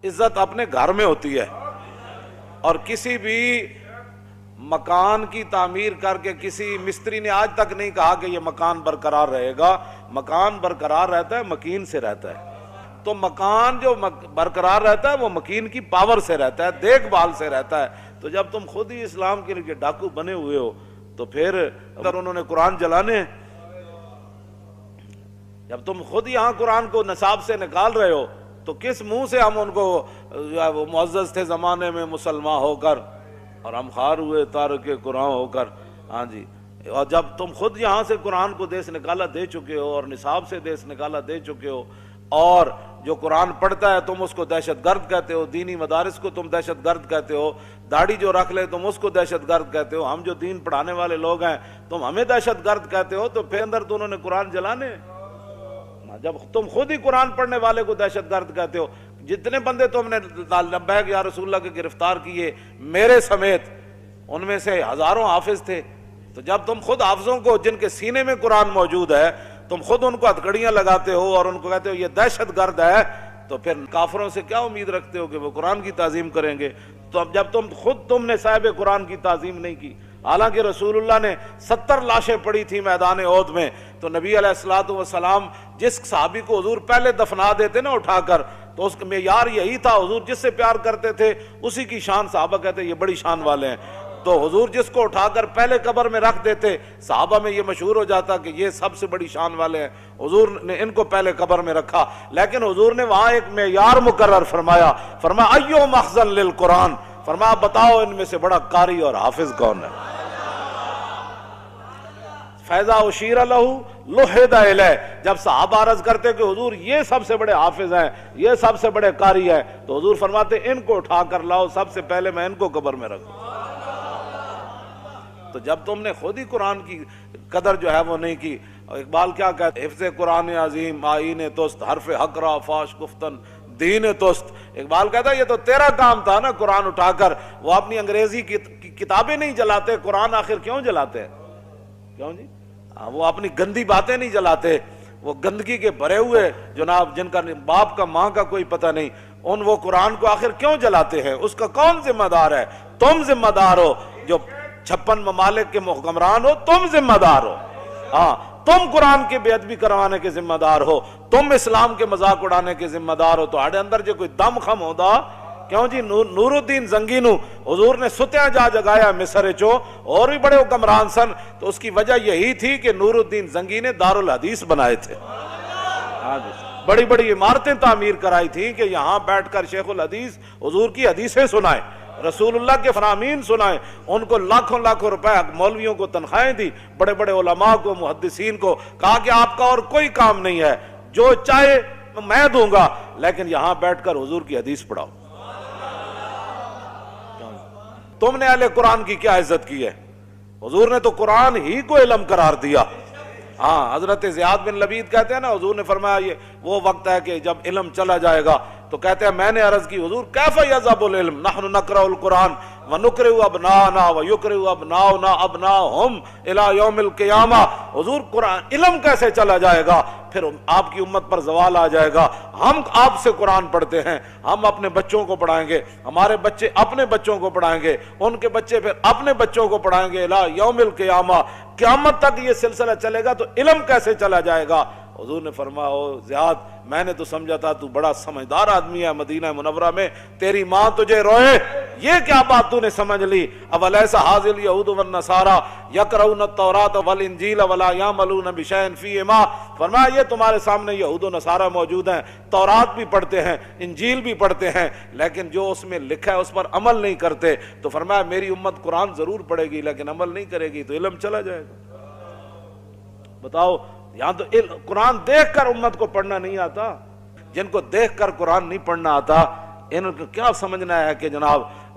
عزت اپنے گھر میں ہوتی ہے، اور کسی بھی مکان کی تعمیر کر کے کسی مستری نے آج تک نہیں کہا کہ یہ مکان برقرار رہے گا. مکان برقرار رہتا ہے مکین سے رہتا ہے. تو مکان جو برقرار رہتا ہے وہ مکین کی پاور سے رہتا ہے، دیکھ بھال سے رہتا ہے. تو جب تم خود ہی اسلام کے لیے ڈاکو بنے ہوئے ہو تو پھر اگر انہوں نے قرآن جلانے، جب تم خود یہاں قرآن کو نصاب سے نکال رہے ہو تو کس منہ سے ہم ان کو، وہ معزز تھے زمانے میں مسلمان ہو کر اور ہم خار ہوئے تارک قرآن ہو کر. ہاں جی، اور جب تم خود یہاں سے قرآن کو دیس نکالا دے چکے ہو اور نصاب سے دیس نکالا دے چکے ہو، اور جو قرآن پڑھتا ہے تم اس کو دہشت گرد کہتے ہو، دینی مدارس کو تم دہشت گرد کہتے ہو، داڑھی جو رکھ لے تم اس کو دہشت گرد کہتے ہو، ہم جو دین پڑھانے والے لوگ ہیں تم ہمیں دہشت گرد کہتے ہو، تو پھر اندر تو انہوں نے قرآن جلانے. جب تم خود ہی قرآن پڑھنے والے کو دہشت گرد کہتے ہو، جتنے بندے تم نے لبیک یا رسول اللہ کے گرفتار کیے میرے سمیت، ان میں سے ہزاروں حافظ تھے. تو جب تم خود حافظوں کو جن کے سینے میں قرآن موجود ہے تم خود ان کو ہتھکڑیاں لگاتے ہو اور ان کو کہتے ہو یہ دہشت گرد ہے، تو پھر کافروں سے کیا امید رکھتے ہو کہ وہ قرآن کی تعظیم کریں گے؟ تو اب جب تم نے صاحب قرآن کی تعظیم نہیں کی، حالانکہ رسول اللہ نے 70 لاشیں پڑی تھی میدان احد میں، تو نبی علیہ الصلوۃ والسلام جس صحابی کو حضور پہلے دفنا دیتے نا اٹھا کر، تو اس کا معیار یہی تھا، حضور جس سے پیار کرتے تھے اسی کی شان صحابہ کہتے یہ بڑی شان والے ہیں. تو حضور جس کو اٹھا کر پہلے قبر میں رکھ دیتے صحابہ میں یہ مشہور ہو جاتا کہ یہ سب سے بڑی شان والے ہیں، حضور نے ان کو پہلے قبر میں رکھا. لیکن حضور نے وہاں ایک معیار مقرر فرمایا ایو مخزن للقرآن، فرمایا بتاؤ ان میں سے بڑا قاری اور حافظ کون ہے؟ فیضا اشیر لہو لحد الیہ، جب صحابہ عرض کرتے کہ حضور یہ سب سے بڑے حافظ ہیں، یہ سب سے بڑے قاری ہیں، تو حضور فرماتے ان کو اٹھا کر لاؤ، سب سے پہلے میں ان کو قبر میں رکھوں. تو جب تم نے خود ہی قرآن کی قدر جو ہے وہ نہیں کی. اقبال کیا کہتے ہیں؟ حفظ قرآن عظیم آئین توست، حرف حق را فاش گفتن دین توست. اقبال کہتا ہے یہ تو تیرا کام تھا نا قرآن اٹھا کر. وہ اپنی انگریزی کی کتابیں نہیں جلاتے، قرآن آخر کیوں جلاتے ہیں؟ کیوں جی؟ وہ اپنی گندی باتیں نہیں جلاتے، وہ گندگی کے بھرے ہوئے جناب جن کا باپ کا ماں کا کوئی پتہ نہیں، وہ قرآن کو آخر کیوں جلاتے ہیں؟ اس کا کون ذمہ دار ہے؟ تم ذمہ دار ہو، جو 56 ممالک کے حکمران ہو، تم ذمہ دار ہو. ہاں، تم قرآن کی بے ادبی کروانے کے ذمہ دار ہو، تم اسلام کے مذاق اڑانے کے ذمہ دار ہو. تو ہڈے اندر جو کوئی دم خم ہوتا کیوں جی؟ نور الدین زنگی نو حضور نے ستیاں جا جگایا مصر چو، اور بھی بڑے حکمران سن. تو اس کی وجہ یہی تھی کہ نور الدین زنگی نے دارالحدیث بنائے تھے، بڑی بڑی عمارتیں تعمیر کرائی تھیں کہ یہاں بیٹھ کر شیخ الحدیث حضور کی حدیثیں سنائے، رسول اللہ کے فرامین سنائے. ان کو لاکھوں لاکھوں روپے مولویوں کو تنخواہیں دی، بڑے بڑے علماء کو، محدثین کو، کہا کہ آپ کا اور کوئی کام نہیں ہے، جو چاہے میں دوں گا، لیکن یہاں بیٹھ کر حضور کی حدیث پڑھاؤ. تم نے اہل قرآن کی کیا عزت کی ہے؟ حضور نے تو قرآن ہی کو علم قرار دیا. ہاں، حضرت زیاد بن لبید کہتے ہیں نا، حضور نے فرمایا یہ وہ وقت ہے کہ جب علم چلا جائے گا. تو کہتے ہیں میں نے عرض کی حضور کیف یذهب العلم نحن نقرأ القرآن ونقرئ ابناءنا ويقرئ ابناؤنا ابناءهم الى يوم القیامہ. حضور قرآن علم کیسے چلا جائے گا؟ پھر آپ کی امت پر زوال آ جائے گا. ہم آپ سے قرآن پڑھتے ہیں، ہم اپنے بچوں کو پڑھائیں گے، ہمارے بچے اپنے بچوں کو پڑھائیں گے، ان کے بچے پھر اپنے بچوں کو پڑھائیں گے الى یوم القیامہ. قیامت تک یہ سلسلہ چلے گا، تو علم کیسے چلا جائے گا؟ حضور نے فرمایا او زیاد، میں نے تو سمجھا تھا تو بڑا سمجھدار آدمی ہے، مدینہ منورہ میں تیری ماں تجھے روئے، یہ کیا بات تو نے سمجھ لی؟ اولیس ھذ الیہود والنصارى یقرؤون التوراۃ والانجیل ولا یعملون بشیء فیہما. فرمایا یہ تمہارے سامنے یہود و نصارہ موجود ہیں، تورات بھی پڑھتے ہیں، انجیل بھی پڑھتے ہیں، لیکن جو اس میں لکھا ہے اس پر عمل نہیں کرتے. تو فرمایا میری امت قرآن ضرور پڑھے گی لیکن عمل نہیں کرے گی، تو علم چلا جائے گا. بتاؤ، یہاں تو قرآن دیکھ کر امت کو پڑھنا نہیں آتا. جن کو دیکھ کر قرآن نہیں پڑھنا آتا، ان کو کیا سمجھنا ہے کہ جناب